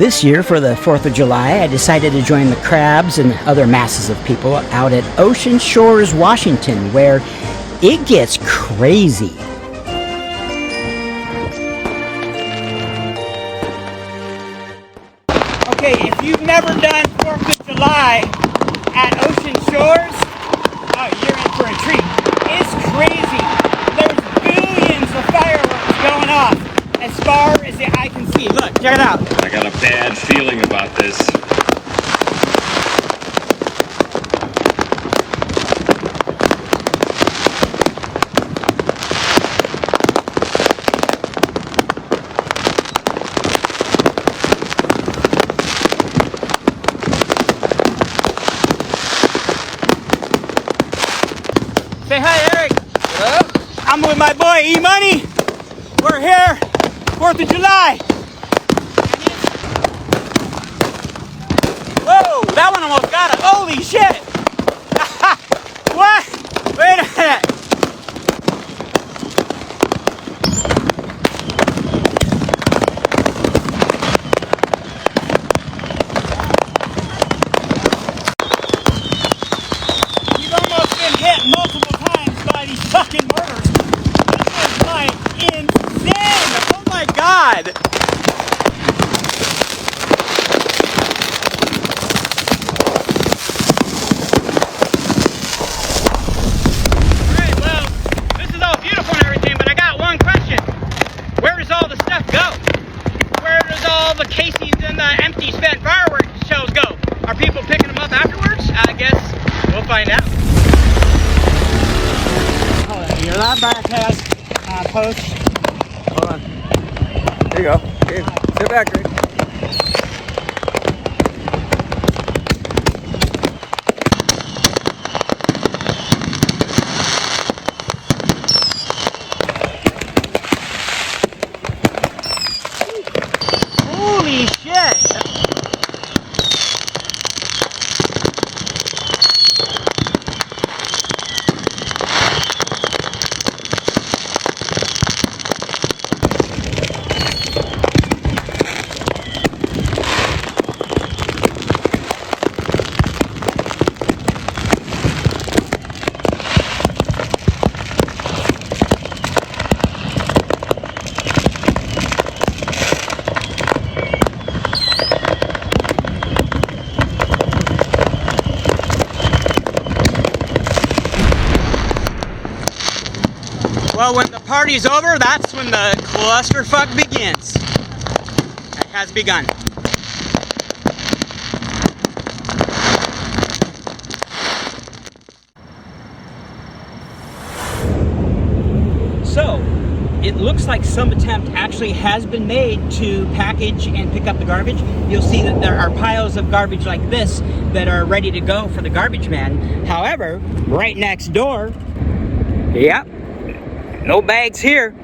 This year, for the 4th of July, I decided to join the crabs and other masses of people out at Ocean Shores, Washington, where it gets crazy. Okay, if you've never done 4th of July at Ocean Shores, oh, you're in for a treat. It's crazy. There's billions of fireworks going off as far as the eye can see. Look, check it out. I got a bad feeling about this. Say hi, Eric. What up? I'm with my boy E-Money. We're here, 4th of July. Whoa, that one almost got it. Holy shit. What? Wait a minute. You've almost been hit multiple times by these fucking mortars. This is like insane. Oh my god. Alright, well, this is all beautiful and everything, but I got one question. Where does all the stuff go? Where does all the casings and the empty spent fireworks shells go? Are people picking them up afterwards? I guess we'll find out. Hold on, your loud broadcast post. Hold on. There you go. Okay. Sit back, Greg. Holy shit! Well, when the party's over, that's when the clusterfuck begins. It has begun. So, it looks like some attempt actually has been made to package and pick up the garbage. You'll see that there are piles of garbage like this that are ready to go for the garbage man. However, right next door, yep, no bags here.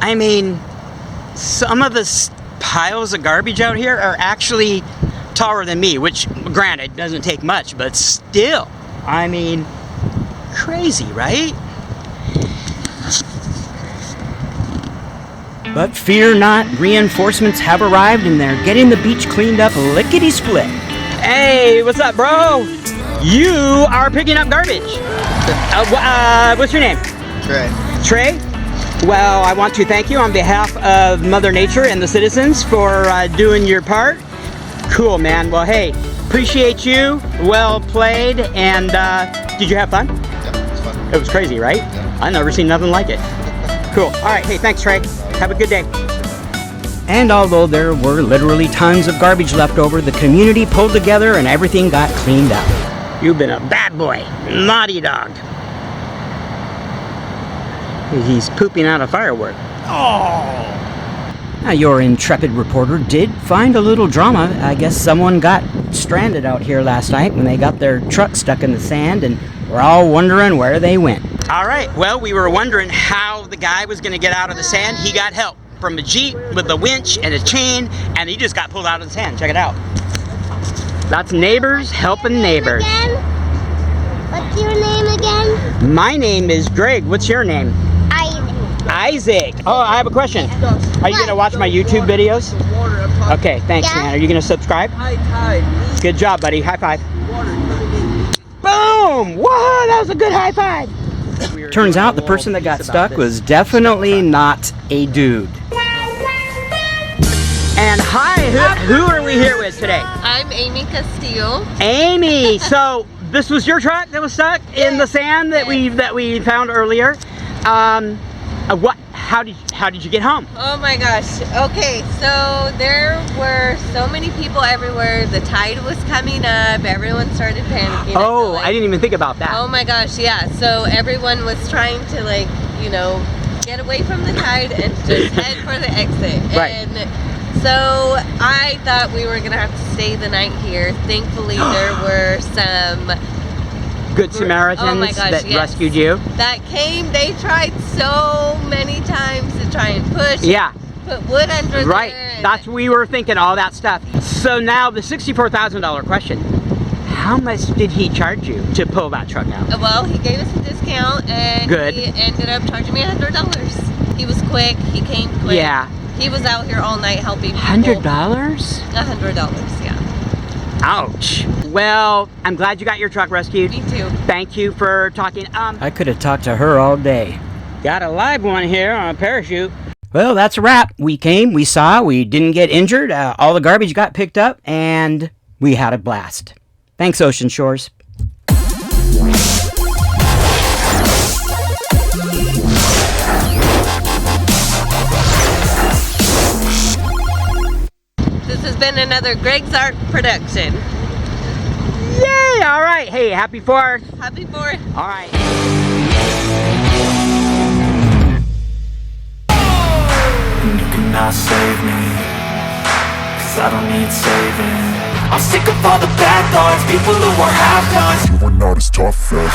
I mean, some of the piles of garbage out here are actually taller than me, which, granted, doesn't take much, but still, I mean, crazy, right? But fear not, reinforcements have arrived and they're getting the beach cleaned up lickety-split. Hey, what's up, bro? You are picking up garbage. What's your name? Trey. Trey? Well, I want to thank you on behalf of Mother Nature and the citizens for doing your part. Cool, man. Well, hey, appreciate you. Well played. And did you have fun? Yeah, it was fun. It was crazy, right? Yeah. I've never seen nothing like it. Cool. All right. Hey, thanks, Trey. Have a good day. And although there were literally tons of garbage left over, the community pulled together and everything got cleaned up. You've been a bad boy, naughty dog. He's pooping out a firework. Oh! Now, your intrepid reporter did find a little drama. I guess someone got stranded out here last night when they got their truck stuck in the sand, and we're all wondering where they went. All right, well, we were wondering how the guy was going to get out of the sand. He got help from a Jeep with a winch and a chain, and he just got pulled out of the sand. Check it out. That's neighbors helping neighbors. What's your name again? My name is Gregg. What's your name? Isaac. Oh, I have a question. Are you going to watch my YouTube videos? Okay, thanks, man. Are you going to subscribe? Good job, buddy. High five. Boom! Whoa, that was a good high five. Turns out the person that got stuck was definitely not a dude. And hi, who are we here with today? I'm Amy Castillo. Amy, so this was your truck that was stuck in the sand that we found earlier. How did you get home? Oh my gosh. Okay, so there were so many people everywhere. The tide was coming up. Everyone started panicking. Oh, I didn't even think about that. Oh my gosh, yeah. So everyone was trying to get away from the tide and just head for the exit. Right. And so I thought we were gonna have to stay the night here. Thankfully, there were some Good Samaritans that rescued you. That came, they tried so many times to try and push. Yeah. Put wood under right. there. That's what we were thinking, all that stuff. So now the $64,000 question. How much did he charge you to pull that truck out? Well, he gave us a discount and Good. He ended up charging me $100. He was quick, he came quick. Yeah. He was out here all night helping people. $100? $100, yeah. Ouch. Well, I'm glad you got your truck rescued. Me too. Thank you for talking. I could have talked to her all day. Got a live one here on a parachute. Well, that's a wrap. We came, we saw, we didn't get injured. All the garbage got picked up, and we had a blast. Thanks, Ocean Shores. This has been another Gregg Zart production. Yay! All right. Hey, happy 4th. Happy 4th. All right. And you cannot save me, 'cause I don't need saving. I'm sick of all the bad thoughts, people who are half-nots. You are not as tough as